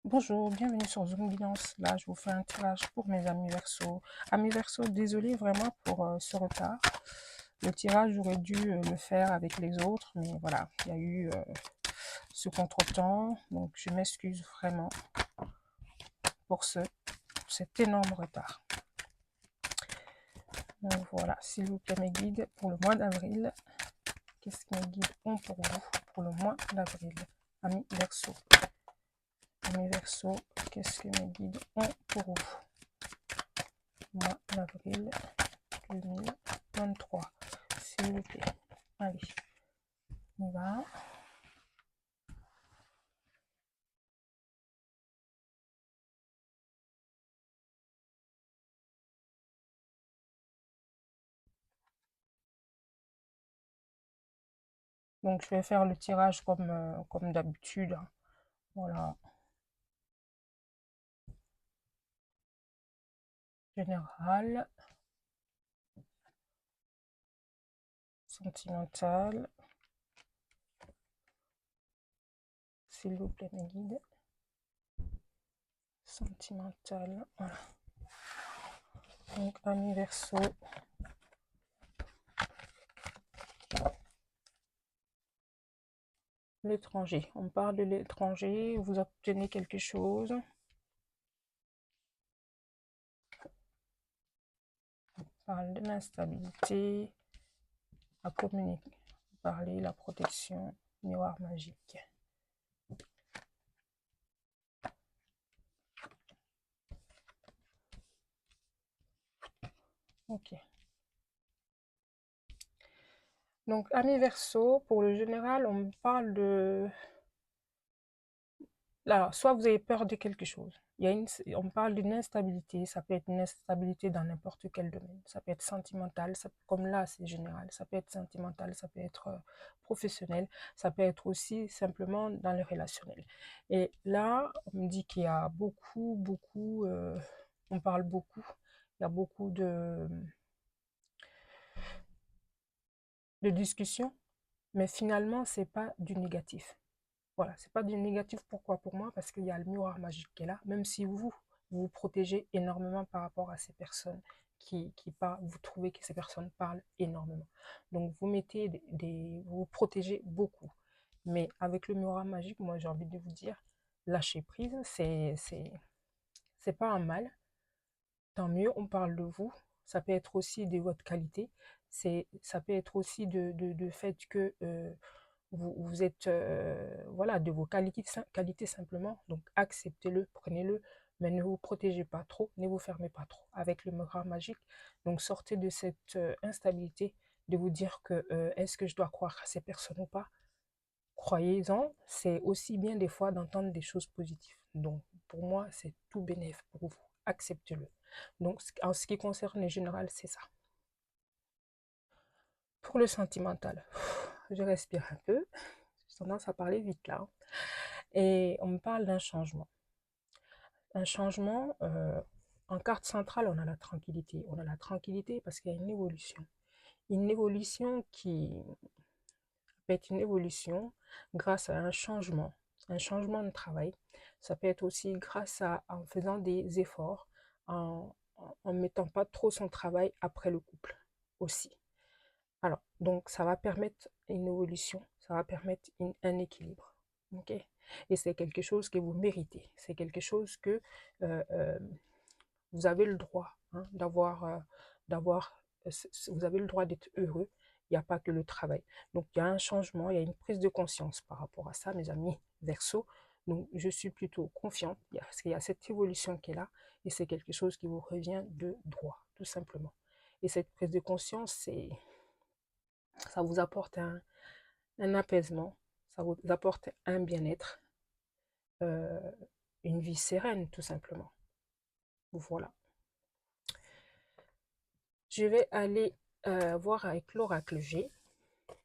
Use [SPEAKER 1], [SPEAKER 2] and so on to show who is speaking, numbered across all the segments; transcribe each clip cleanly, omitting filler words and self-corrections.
[SPEAKER 1] Bonjour, bienvenue sur Zoom Guidance. Là, je vous fais un tirage pour mes amis Verseau. Amis Verseau, désolé vraiment pour ce retard. Le tirage, j'aurais dû le faire avec les autres, mais voilà, il y a eu ce contretemps. Donc, je m'excuse vraiment pour cet énorme retard. Donc, voilà, s'il vous plaît, mes guides pour le mois d'avril. Qu'est-ce que mes guides ont pour vous pour le mois d'avril, amis Verseau? Amis Verseau, qu'est-ce que mes guides ont pour vous? Mois d'avril 2023, s'il vous plaît. Allez, on y va. Donc, je vais faire le tirage comme d'habitude. Voilà. Général. Sentimental. S'il vous plaît, mes guides. Sentimental. Voilà. Donc, amis Verseau. L'étranger. On parle de l'étranger. Vous obtenez quelque chose. On parle de l'instabilité. La communiquer. Parler, la protection. Miroir magique. Ok. Donc, amis Verseau, pour le général, on parle de... Alors, soit vous avez peur de quelque chose. On parle d'une instabilité. Ça peut être une instabilité dans n'importe quel domaine. Ça peut être sentimental, comme là, c'est général. Ça peut être sentimental, ça peut être professionnel. Ça peut être aussi simplement dans le relationnel. Et là, on me dit qu'il y a beaucoup, on parle beaucoup. Il y a beaucoup de discussions, mais finalement, c'est pas du négatif. Voilà, c'est pas du négatif. Pourquoi pour moi? Parce qu'il y a le miroir magique qui est là, même si vous protégez énormément par rapport à ces personnes qui parlent, vous trouvez que ces personnes parlent énormément. Donc vous mettez vous vous protégez beaucoup. Mais avec le miroir magique, moi j'ai envie de vous dire, lâcher prise, c'est pas un mal. Tant mieux, on parle de vous. Ça peut être aussi de votre qualité. Ça peut être aussi de fait que vous êtes, voilà, de vos qualités simplement. Donc, acceptez-le, prenez-le, mais ne vous protégez pas trop, ne vous fermez pas trop avec le miroir magique. Donc, sortez de cette instabilité de vous dire que est-ce que je dois croire à ces personnes ou pas? Croyez-en, c'est aussi bien des fois d'entendre des choses positives. Donc, pour moi, c'est tout bénéf pour vous. Acceptez-le. Donc, en ce qui concerne les générales, c'est ça. Pour le sentimental, je respire un peu. J'ai tendance à parler vite là. Et on me parle d'un changement. Un changement, en carte centrale, on a la tranquillité. On a la tranquillité parce qu'il y a une évolution. Une évolution qui peut être une évolution grâce à un changement de travail. Ça peut être aussi grâce à en faisant des efforts, en mettant pas trop son travail après le couple aussi. Alors, donc ça va permettre une évolution, ça va permettre un équilibre. Ok? Et c'est quelque chose que vous méritez. C'est quelque chose que euh, euh, vous avez le droit vous avez le droit d'être heureux. Il n'y a pas que le travail. Donc, il y a un changement, il y a une prise de conscience par rapport à ça, mes amis Verseau. Donc, je suis plutôt confiante parce qu'il y a cette évolution qui est là et c'est quelque chose qui vous revient de droit, tout simplement. Et cette prise de conscience, ça vous apporte un apaisement, ça vous apporte un bien-être, euh, une vie sereine, tout simplement. Voilà. Je vais aller voir avec l'oracle G, pour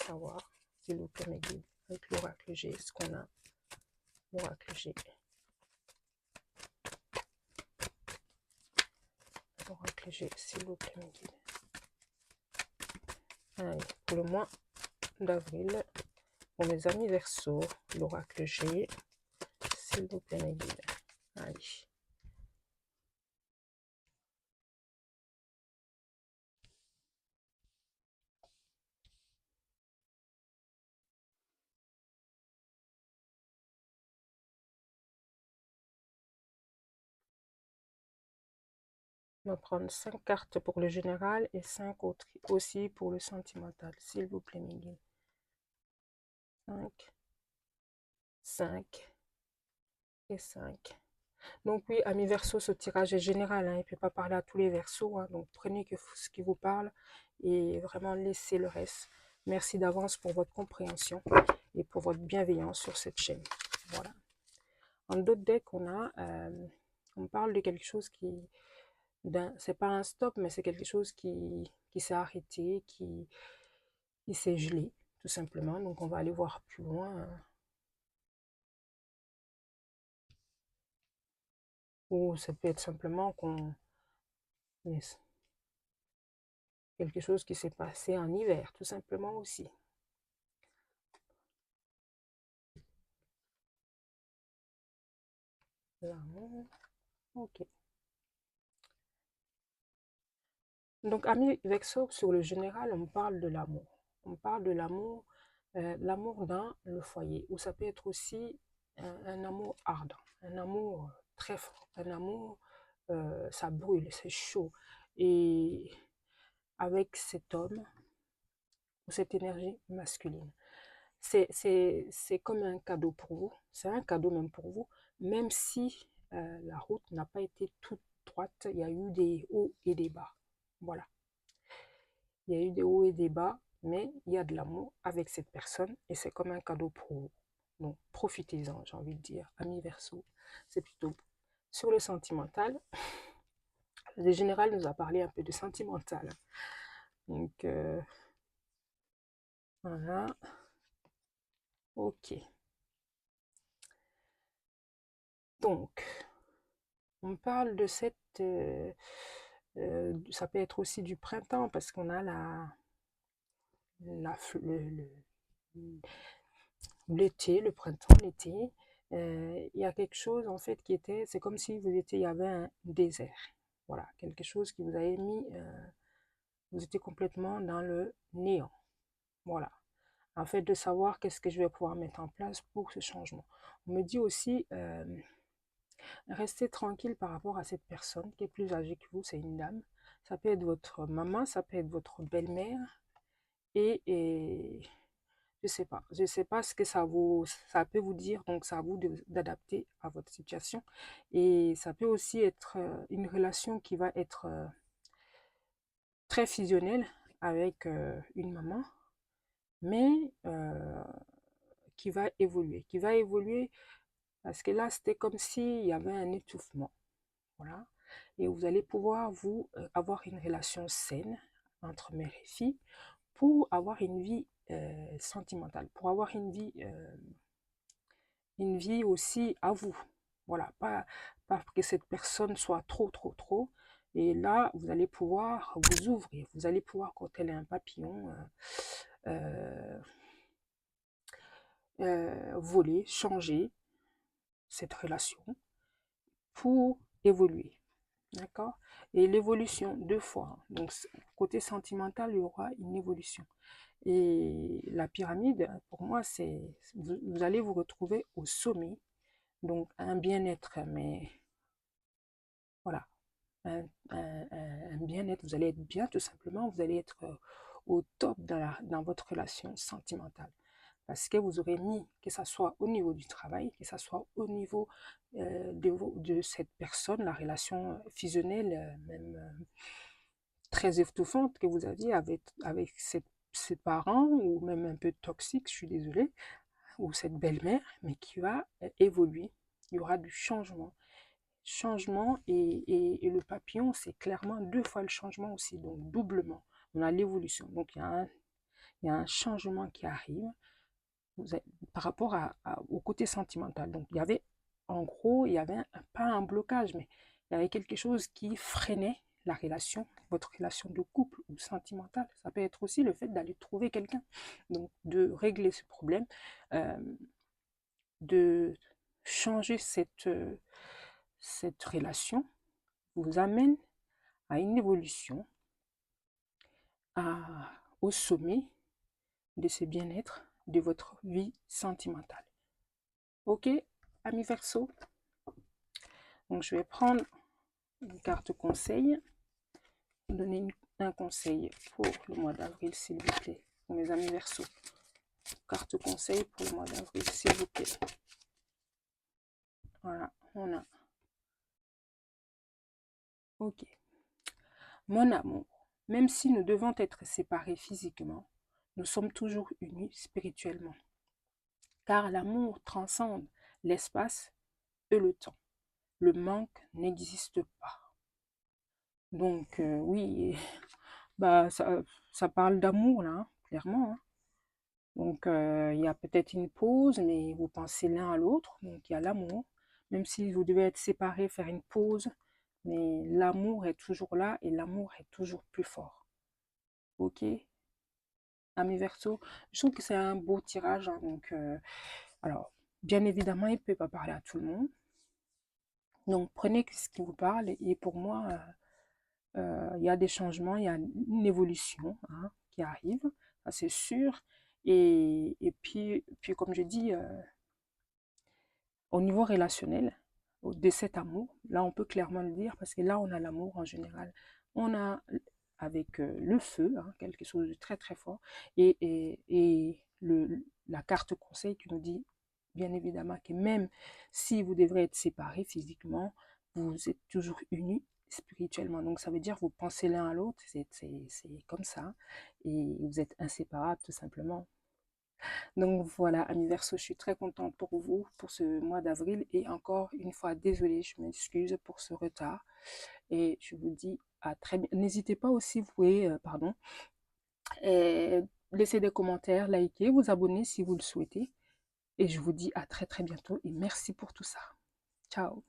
[SPEAKER 1] savoir, s'il vous plaît, mes guides, avec l'oracle G, ce qu'on a. L'oracle G. L'oracle G, s'il vous plaît, mes guides. Allez, pour le mois d'avril, pour mes amis Verseau, l'oracle G, s'il vous plaît, mes guides. Allez. On va prendre 5 cartes pour le général et 5 autres aussi pour le sentimental, s'il vous plaît, mes guides. 5, 5 et 5. Donc oui, amis Verseau, ce tirage est général, hein, il ne peut pas parler à tous les Verseaux, hein, donc prenez que ce qui vous parle et vraiment laissez le reste. Merci d'avance pour votre compréhension et pour votre bienveillance sur cette chaîne. Voilà. En d'autres decks, on parle de quelque chose qui, c'est pas un stop, mais c'est quelque chose qui s'est arrêté, qui s'est gelé, tout simplement. Donc on va aller voir plus loin. Ou ça peut être simplement quelque chose qui s'est passé en hiver, tout simplement aussi. L'amour. Ok. Donc, amis Vexo, sur le général, on parle de l'amour. On parle de l'amour dans le foyer, ou ça peut être aussi un amour ardent, un amour très fort, un amour, ça brûle, c'est chaud. Et avec cet homme, ou cette énergie masculine. C'est comme un cadeau pour vous, c'est un cadeau même pour vous, même si la route n'a pas été toute droite, il y a eu des hauts et des bas. Voilà, il y a eu des hauts et des bas, mais il y a de l'amour avec cette personne et c'est comme un cadeau pour vous. Donc profitez-en, j'ai envie de dire, amis Verseau, c'est plutôt sur le sentimental. Le général nous a parlé un peu de sentimental. Donc voilà, ok. Donc, on parle de ça peut être aussi du printemps parce qu'on a l'été, le printemps, l'été. Il y a quelque chose en fait c'est comme si il y avait un désert. Voilà, quelque chose qui vous avait mis, vous étiez complètement dans le néant. Voilà. En fait, de savoir qu'est-ce que je vais pouvoir mettre en place pour ce changement. On me dit aussi, restez tranquille par rapport à cette personne qui est plus âgée que vous, c'est une dame. Ça peut être votre maman, ça peut être votre belle-mère. Et je sais pas ce que ça peut vous dire, donc c'est à vous d'adapter à votre situation. Et ça peut aussi être une relation qui va être très fusionnelle avec une maman, mais qui va évoluer parce que là, c'était comme s'il y avait un étouffement. Voilà. Et vous allez pouvoir, vous, avoir une relation saine entre mère et fille pour avoir une vie sentimentale, pour avoir une vie aussi à vous. Voilà, pas que cette personne soit trop. Et là, vous allez pouvoir vous ouvrir. Vous allez pouvoir, quand elle est un papillon, voler, changer cette relation pour évoluer. D'accord? Et l'évolution, 2 fois. Donc, côté sentimental, il y aura une évolution. Et la pyramide, pour moi, vous allez vous retrouver au sommet. Donc, un bien-être, mais voilà, un bien-être, vous allez être bien tout simplement, vous allez être au top dans votre relation sentimentale. Parce que vous aurez mis, que ce soit au niveau du travail, que ce soit au niveau de cette personne, la relation fusionnelle, même très étouffante que vous aviez avec ses parents, ou même un peu toxique, je suis désolée, ou cette belle-mère, mais qui va évoluer. Il y aura du changement. Changement et le papillon, c'est clairement 2 fois le changement aussi, donc doublement. On a l'évolution. Donc il y a un changement qui arrive par rapport au côté sentimental. Donc il y avait, en gros, il y avait pas un blocage, mais il y avait quelque chose qui freinait la relation, votre relation de couple ou sentimentale. Ça peut être aussi le fait d'aller trouver quelqu'un. Donc de régler ce problème, de changer cette relation vous amène à une évolution, au sommet de ce bien-être de votre vie sentimentale. Ok, amis Verseau? Donc, je vais prendre une carte conseil, donner un conseil pour le mois d'avril, s'il vous plaît, pour mes amis Verseau. Carte conseil pour le mois d'avril, s'il vous plaît. Voilà, on a. Ok. Mon amour, même si nous devons être séparés physiquement, nous sommes toujours unis spirituellement. Car l'amour transcende l'espace et le temps. Le manque n'existe pas. Donc, oui, bah, ça parle d'amour, là, hein, clairement. Hein. Donc, il y a peut-être une pause, mais vous pensez l'un à l'autre. Donc, il y a l'amour. Même si vous devez être séparés, faire une pause, mais l'amour est toujours là et l'amour est toujours plus fort. Ok, amis Verseau, je trouve que c'est un beau tirage. Hein, donc, alors, bien évidemment, il ne peut pas parler à tout le monde. Donc, prenez ce qui vous parle. Et pour moi, il y a des changements, il y a une évolution hein, qui arrive, ça c'est sûr. Et puis, comme je dis, au niveau relationnel, de cet amour, là on peut clairement le dire, parce que là on a l'amour en général. On a avec le feu, hein, quelque chose de très très fort, et la carte conseil qui nous dit bien évidemment que même si vous devrez être séparés physiquement, vous êtes toujours unis spirituellement. Donc ça veut dire vous pensez l'un à l'autre, c'est comme ça, et vous êtes inséparables tout simplement. Donc voilà, amis Verseau, je suis très contente pour vous, pour ce mois d'avril. Et encore une fois, désolée, je m'excuse pour ce retard. Et je vous dis à très bien. N'hésitez pas aussi, vous pouvez, laisser des commentaires, liker, vous abonner si vous le souhaitez. Et je vous dis à très très bientôt et merci pour tout ça. Ciao.